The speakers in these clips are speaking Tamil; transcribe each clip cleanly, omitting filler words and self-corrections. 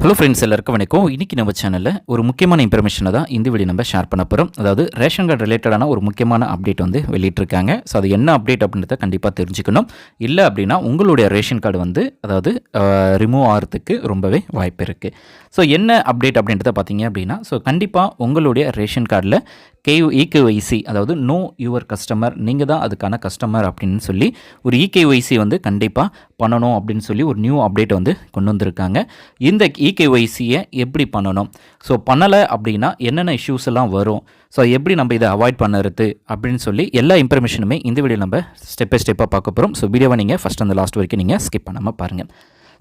ஹலோ ஃப்ரெண்ட்ஸ், எல்லாருக்கும் வணக்கம். இன்றைக்கி நம்ம சேனலில் ஒரு முக்கியமான இன்ஃபர்மேஷனை தான் இந்த வீடியோ நம்ம ஷேர் பண்ண போகிறோம். அதாவது ரேஷன் கார்டு ரிலேட்டடான ஒரு முக்கியமான அப்டேட் வந்து வெளியிட்டிருக்காங்க. ஸோ அது என்ன அப்டேட் அப்படின்றத கண்டிப்பாக தெரிஞ்சுக்கணும். இல்லை அப்படின்னா உங்களுடைய ரேஷன் கார்டு வந்து ரிமூவ் ஆகிறதுக்கு ரொம்பவே வாய்ப்பு இருக்குது. ஸோ என்ன அப்டேட் அப்படின்றத பார்த்தீங்க அப்படின்னா, ஸோ கண்டிப்பாக உங்களுடைய ரேஷன் கார்டில் இகேஒய்சி, அதாவது நோ யுவர் கஸ்டமர், நீங்கள் தான் அதுக்கான கஸ்டமர் அப்படின்னு சொல்லி ஒரு இகேஒய்சி வந்து கண்டிப்பாக பண்ணணும் அப்படின்னு சொல்லி ஒரு நியூ அப்டேட் வந்து கொண்டு வந்திருக்காங்க. இந்த இகேஒய்சியை எப்படி பண்ணணும், ஸோ பண்ணலை அப்படின்னா என்னென்ன இஷ்யூஸ் எல்லாம் வரும், ஸோ எப்படி நம்ம இதை அவாய்ட் பண்ணுறது அப்படின்னு சொல்லி எல்லா இன்ஃபர்மேஷனுமே இந்த வீடியோ நம்ம ஸ்டெப் பை ஸ்டெப்பாக பார்க்க போகிறோம். ஸோ வீடியோவை நீங்கள் ஃபஸ்ட் அந்த லாஸ்ட் வரைக்கும் நீங்கள் ஸ்கிப் பண்ணாமல் பாருங்கள்.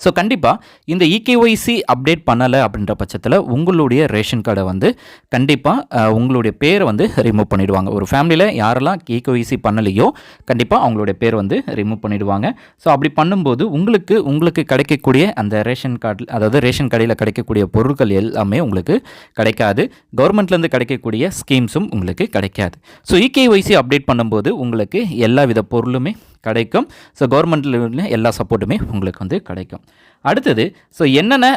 ஸோ கண்டிப்பாக இந்த இகேஒய்சி அப்டேட் பண்ணலை அப்படின்ற பட்சத்தில் உங்களுடைய ரேஷன் கார்டை வந்து கண்டிப்பாக உங்களுடைய பேரை வந்து ரிமூவ் பண்ணிவிடுவாங்க. ஒரு ஃபேமிலியில் யாரெல்லாம் இகேஒய்சி பண்ணலையோ கண்டிப்பாக அவங்களுடைய பேர் வந்து ரிமூவ் பண்ணிவிடுவாங்க. ஸோ அப்படி பண்ணும்போது உங்களுக்கு கிடைக்கக்கூடிய அந்த ரேஷன் கார்டில், அதாவது ரேஷன் கடையில் கிடைக்கக்கூடிய பொருட்கள் எல்லாமே உங்களுக்கு கிடைக்காது. கவர்மெண்ட்லேருந்து கிடைக்கக்கூடிய ஸ்கீம்ஸும் உங்களுக்கு கிடைக்காது. ஸோ இகேஒய்சி அப்டேட் பண்ணும்போது உங்களுக்கு எல்லா வித பொருளுமே கிடைக்கும். ஸோ கவர்மெண்ட்டில் எல்லா சப்போர்ட்டுமே உங்களுக்கு வந்து கிடைக்கும். அடுத்தது, ஸோ என்னென்ன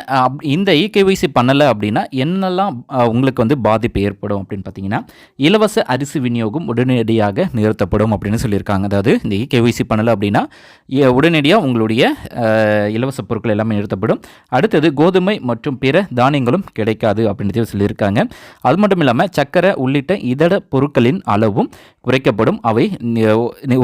இந்த இகேஒய்சி பண்ணலை அப்படின்னா என்னெல்லாம் உங்களுக்கு வந்து பாதிப்பு ஏற்படும் அப்படின்னு பார்த்தீங்கன்னா, இலவச அரிசி விநியோகம் உடனடியாக நிறுத்தப்படும் அப்படின்னு சொல்லியிருக்காங்க. அதாவது இந்த இகேஒய்சி பண்ணலை அப்படின்னா உடனடியாக உங்களுடைய இலவச பொருட்கள் எல்லாமே நிறுத்தப்படும். அடுத்தது, கோதுமை மற்றும் பிற தானியங்களும் கிடைக்காது அப்படின்றதையும் சொல்லியிருக்காங்க. அது மட்டும் இல்லாமல் சர்க்கரை உள்ளிட்ட இதர பொருட்களின் அளவும் குறைக்கப்படும், அவை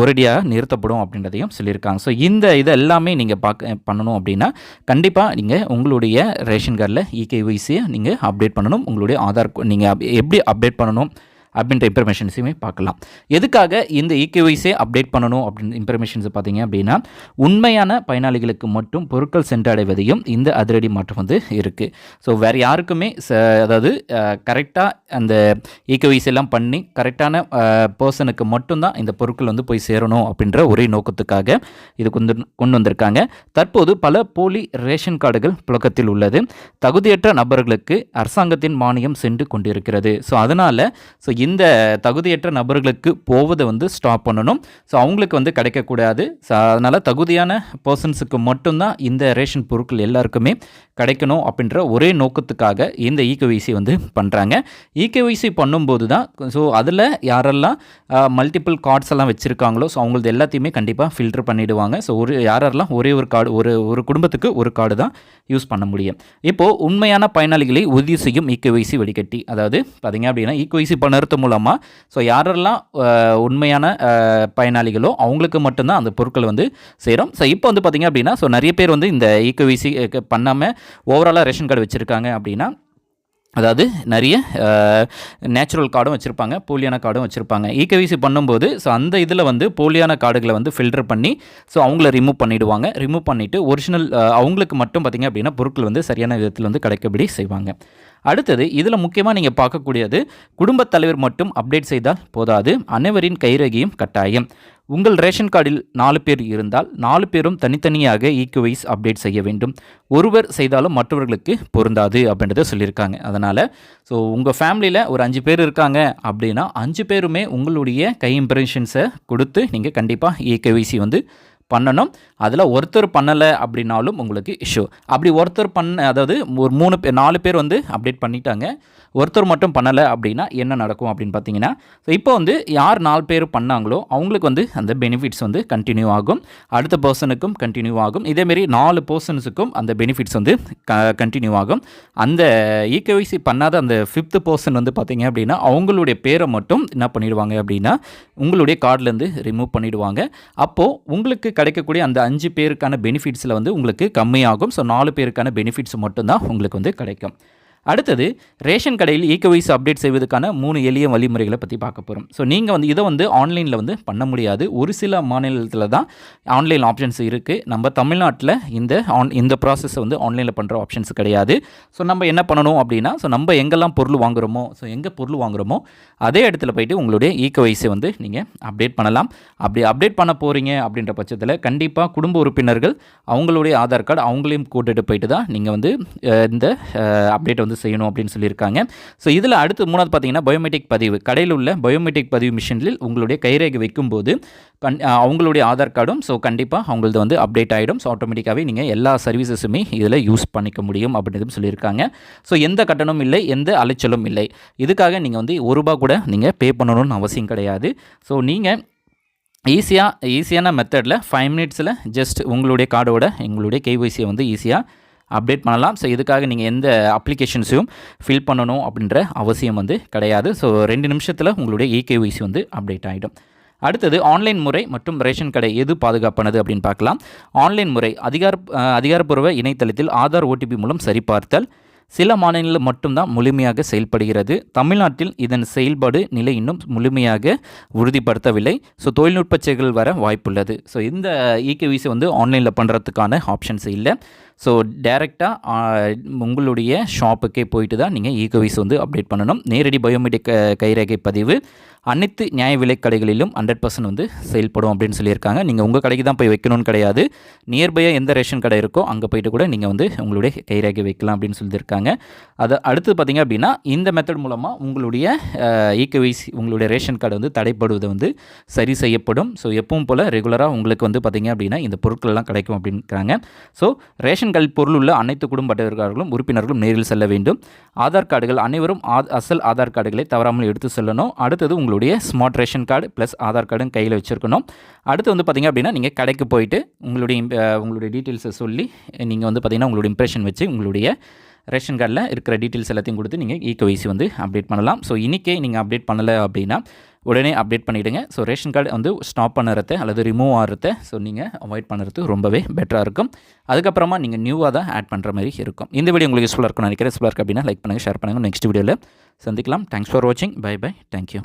ஒரேடியாக நிறுத்தப்படும் அப்படின்றதையும் சொல்லியிருக்காங்க. ஸோ இந்த இதை எல்லாமே நீங்கள் பண்ணணும் அப்படின்னா கண்டிப்பாக நீங்கள் உங்களுடைய ரேஷன் கார்டில் இகேஒய்சியை நீங்கள் அப்டேட் பண்ணணும். உங்களுடைய ஆதார் நீங்கள் எப்படி அப்டேட் பண்ணணும் அப்படின்ற இன்ஃபர்மேஷன்ஸையுமே பார்க்கலாம். எதுக்காக இந்த இகேஒய்சியை அப்டேட் பண்ணணும் அப்படின்ற இன்ஃபர்மேஷன்ஸ் பார்த்தீங்க அப்படின்னா, உண்மையான பயனாளிகளுக்கு மட்டும் பொருட்கள் சென்றடைவதையும் இந்த அதிரடி மாற்றம் வந்து இருக்குது. ஸோ வேறு யாருக்குமே அதாவது கரெக்டாக அந்த இகேஒய்சி எல்லாம் பண்ணி கரெக்டான பர்சனுக்கு மட்டும்தான் இந்த பொருட்கள் வந்து போய் சேரணும் அப்படின்ற ஒரே நோக்கத்துக்காக இது கொண்டு வந்திருக்காங்க. தற்போது பல போலி ரேஷன் கார்டுகள் புழக்கத்தில் உள்ளது. தகுதியற்ற நபர்களுக்கு அரசாங்கத்தின் மானியம் சென்று கொண்டிருக்கிறது. ஸோ அதனால் இந்த தகுதியற்ற நபர்களுக்கு போவதை வந்து ஸ்டாப் பண்ணணும். ஸோ அவங்களுக்கு வந்து கிடைக்கக்கூடாது. ஸோ அதனால் தகுதியான பர்சன்ஸுக்கு மட்டும்தான் இந்த ரேஷன் பொருட்கள் எல்லாருக்குமே கிடைக்கணும் அப்படின்ற ஒரே நோக்கத்துக்காக இந்த இகேஒய்சி வந்து பண்ணுறாங்க. இகேஒய்சி பண்ணும்போது தான் ஸோ அதில் யாரெல்லாம் மல்டிபிள் கார்ட்ஸ் எல்லாம் வச்சுருக்காங்களோ ஸோ அவங்களது எல்லாத்தையுமே கண்டிப்பாக ஃபில்டர் பண்ணிவிடுவாங்க. ஸோ யாரெல்லாம் ஒரே ஒரு கார்டு, ஒரு குடும்பத்துக்கு ஒரு கார்டு தான் யூஸ் பண்ண முடியும். இப்போது உண்மையான பயனாளிகளை உறுதி செய்யும் இகேஒய்சி வடிகட்டி, அதாவது பார்த்தீங்க அப்படின்னா இகேஒய்சி பண்ணுறது மூலமாக ஸோ யாரெல்லாம் உண்மையான பயனாளிகளோ அவங்களுக்கு மட்டும்தான் அந்த பொருட்கள் வந்து சேரும். ஸோ இப்போ வந்து பார்த்திங்க அப்படின்னா ஸோ நிறைய பேர் வந்து இந்த இகேஒய்சி பண்ணாமல் ஓவராலாக ரேஷன் கார்டு வச்சுருக்காங்க அப்படின்னா, அதாவது நிறைய நேச்சுரல் கார்டும் வச்சுருப்பாங்க, போலியான கார்டும் வச்சுருப்பாங்க. இகேஒய்சி பண்ணும்போது ஸோ அந்த இதில் வந்து போலியான கார்டுகளை வந்து ஃபில்டர் பண்ணி ஸோ அவங்கள ரிமூவ் பண்ணிவிடுவாங்க. ரிமூவ் பண்ணிவிட்டு ஒரிஜினல் அவங்களுக்கு மட்டும் பார்த்திங்க அப்படின்னா பொருட்கள் வந்து சரியான விதத்தில் வந்து கிடைக்கபடி செய்வாங்க. அடுத்தது, இதில் முக்கியமாக நீங்கள் பார்க்கக்கூடியது, குடும்பத் தலைவர் மட்டும் அப்டேட் செய்தால் போதாது, அனைவரின் கைரேகையும் கட்டாயம். உங்கள் ரேஷன் கார்டில் 4 பேர் இருந்தால் 4 பேரும் தனித்தனியாக இகேஒய்சி அப்டேட் செய்ய வேண்டும். ஒருவர் செய்தாலும் மற்றவர்களுக்கு பொருந்தாது அப்படின்றத சொல்லியிருக்காங்க. அதனால் ஸோ உங்கள் ஃபேமிலியில் ஒரு 5 பேர் இருக்காங்க அப்படின்னா 5 பேருமே உங்களுடைய கை இம்ப்ரெஷன்ஸை கொடுத்து நீங்கள் கண்டிப்பாக இகேஒய்சி வந்து பண்ணணும். அதில் ஒருத்தர் பண்ணலை அப்படின்னாலும் உங்களுக்கு இஷ்யூ. அப்படி ஒருத்தர் அதாவது ஒரு 4 பேர் வந்து அப்டேட் பண்ணிட்டாங்க, ஒருத்தர் மட்டும் பண்ணலை அப்படின்னா என்ன நடக்கும் அப்படின்னு பார்த்தீங்கன்னா, ஸோ இப்போ வந்து யார் 4 பேர் பண்ணாங்களோ அவங்களுக்கு வந்து அந்த பெனிஃபிட்ஸ் வந்து கண்டினியூ ஆகும், அடுத்த பர்சனுக்கும் கண்டினியூ ஆகும். இதேமாரி 4 பர்சன்ஸுக்கும் அந்த பெனிஃபிட்ஸ் வந்து கண்டினியூ ஆகும். அந்த இகேஒய்சி பண்ணாத அந்த 5th பர்சன் வந்து பார்த்தீங்க அப்படின்னா அவங்களுடைய பேரை மட்டும் என்ன பண்ணிடுவாங்க அப்படின்னா உங்களுடைய கார்டிலேருந்து ரிமூவ் பண்ணிவிடுவாங்க. அப்போது உங்களுக்கு கிடைக்கக்கூடிய அந்த 5 பேருக்கான பெனிஃபிட்ஸில் வந்து உங்களுக்கு கம்மியாகும். ஸோ 4 பேருக்கான பெனிஃபிட்ஸ் மட்டும்தான் உங்களுக்கு வந்து கிடைக்கும். அடுத்தது, ரேஷன் கடையில் இகேஒய்சி அப்டேட் செய்வதற்கான 3 எளிய வழிமுறைகளை பற்றி பார்க்க போகிறோம். ஸோ நீங்கள் வந்து இதை வந்து ஆன்லைனில் வந்து பண்ண முடியாது. ஒரு சில மாநிலத்தில் தான் ஆன்லைன் ஆப்ஷன்ஸ் இருக்குது. நம்ம தமிழ்நாட்டில் இந்த ப்ராசஸை வந்து ஆன்லைனில் பண்ணுற ஆப்ஷன்ஸ் கிடையாது. ஸோ நம்ம என்ன பண்ணணும் அப்படின்னா, ஸோ நம்ம எங்கெல்லாம் பொருள் வாங்குகிறோமோ அதே இடத்துல போய்ட்டு உங்களுடைய இகேஒய்சி வந்து நீங்கள் அப்டேட் பண்ணலாம். அப்படி அப்டேட் பண்ண போகிறீங்க அப்படின்ற பட்சத்தில் கண்டிப்பாக குடும்ப உறுப்பினர்கள் அவங்களுடைய ஆதார் கார்டு அவங்களையும் கூட்டிகிட்டு போயிட்டு தான் நீங்கள் வந்து இந்த அப்டேட் வந்து வந்து செய்யணும் அப்படின்னு சொல்லியிருக்காங்க. ஸோ இதில் அடுத்து மூணாவது பார்த்தீங்கன்னா பயோமெட்ரிக் பதிவு. கடையில் உள்ள பயோமெட்ரிக் பதிவு மிஷினில் உங்களுடைய கைரேகை வைக்கும்போது அவங்களுடைய ஆதார் கார்டும் ஸோ கண்டிப்பாக அவங்களது வந்து அப்டேட் ஆகிடும். ஸோ ஆட்டோமேட்டிக்காகவே நீங்கள் எல்லா சர்வீசஸுமே இதில் யூஸ் பண்ணிக்க முடியும் அப்படின்றதும் சொல்லியிருக்காங்க. ஸோ எந்த கட்டணமும் இல்லை, எந்த அலைச்சலும் இல்லை. இதுக்காக நீங்கள் வந்து ₹1 கூட நீங்கள் பே பண்ணணும்னு அவசியம் கிடையாது. ஸோ நீங்கள் ஈஸியான மெத்தடில் 5 மினிட்ஸில் ஜஸ்ட் உங்களுடைய கார்டோட எங்களுடைய KYCயை வந்து ஈஸியாக அப்டேட் பண்ணலாம். ஸோ இதுக்காக நீங்கள் எந்த அப்ளிகேஷன்ஸையும் ஃபில் பண்ணணும் அப்படின்ற அவசியம் வந்து கிடையாது. ஸோ 2 நிமிஷத்தில் உங்களுடைய KYC வந்து அப்டேட் ஆகிடும். அடுத்தது ஆன்லைன் முறை மற்றும் ரேஷன் கடை எது பாதுகாப்பானது அப்படின்னு பார்க்கலாம். ஆன்லைன் முறை அதிகாரப்பூர்வ இணையதளத்தில் ஆதார் OTP மூலம் சரிபார்த்தல் சில மாநிலங்களில் மட்டும்தான் முழுமையாக செயல்படுகிறது. தமிழ்நாட்டில் இதன் செயல்பாடு நிலை இன்னும் முழுமையாக உறுதிப்படுத்தவில்லை. ஸோ தொழில்நுட்ப செயல்கள் வர வாய்ப்புள்ளது. ஸோ இந்த KYC வந்து ஆன்லைனில் பண்ணுறதுக்கான ஆப்ஷன்ஸ் இல்லை. ஸோ டைரெக்டாக உங்களுடைய ஷாப்புக்கே போயிட்டு தான் நீங்கள் KYC வந்து அப்டேட் பண்ணணும். நேரடி பயோமெட்ரிக் கைரேகை பதிவு அனைத்து நியாய விலைக் கடைகளிலும் 100% வந்து செயல்படும் அப்படின்னு சொல்லியிருக்காங்க. நீங்கள் உங்கள் கடைக்கு தான் போய் வைக்கணும்னு கிடையாது. நியர்பையாக எந்த ரேஷன் கடை இருக்கோ அங்கே போய்ட்டு கூட நீங்கள் வந்து உங்களுடைய கைரேகை வைக்கலாம் அப்படின்னு சொல்லியிருக்காங்க. அதை அடுத்து பார்த்திங்க அப்படின்னா இந்த மெத்தட் மூலமாக உங்களுடைய KYC உங்களுடைய ரேஷன் கார்டு வந்து தடைப்படுவது வந்து சரி செய்யப்படும். ஸோ எப்பவும் போல் ரெகுலராக உங்களுக்கு வந்து பார்த்திங்க அப்படின்னா இந்த பொருட்கள்லாம் கிடைக்கும் அப்படின்றாங்க. ஸோ ரேஷன் கார்டு பொருள் உள்ள அனைத்து குடும்ப அட்டைதாரர்களும் உறுப்பினர்களும் நேரில் செல்ல வேண்டும். ஆதார் கார்டுகள் அனைவரும் அசல் ஆதார் கார்டுகளை தவறாமல் எடுத்து செல்லணும். அடுத்தது உங்களுடைய smart ration card plus Aadhaar கார்டும் கையில் வச்சுருக்கணும். அடுத்து வந்து பார்த்திங்க அப்படின்னா நீங்கள் கடைக்கு போயிட்டு உங்களுடைய டீட்டெயில்ஸை சொல்லி நீங்கள் வந்து பார்த்திங்கன்னா உங்களுடைய இம்ப்ரெஷன் வச்சு உங்களுடைய ரேஷன் கார்டில் இருக்கிற டீட்டெயில்ஸ் எல்லாத்தையும் கொடுத்து நீங்கள் KYC வந்து அப்டேட் பண்ணலாம். ஸோ இன்றைக்கே நீங்கள் அப்டேட் பண்ணலை அப்படின்னா உடனே அப்டேட் பண்ணிவிடுங்க. ஸோ ரேஷன் கார்டு வந்து ஸ்டாப் பண்ணுறத அல்லது ரிமூவ் ஆகிறத ஸோ நீங்கள் அவாய்ட் பண்ணுறது ரொம்பவே பெட்டராக இருக்கும். அதுக்கப்புறமா நீங்கள் நியூவாக தான் ஆட் பண்ணுற மாதிரி இருக்கும். இந்த வீடியோ உங்களுக்கு யூஸ்ஃபுல்லாக இருக்கும்னு நினைக்கிறேன். யூஸ்ஃபுல்லாக இருக்குது அப்படின்னா லைக் பண்ணுங்கள், ஷேர் பண்ணுங்கள். நெக்ஸ்ட் வீடியோவில் சந்திக்கலாம். தேங்க்ஸ் ஃபார் வாட்சிங். Bye bye. தேங்க்யூ.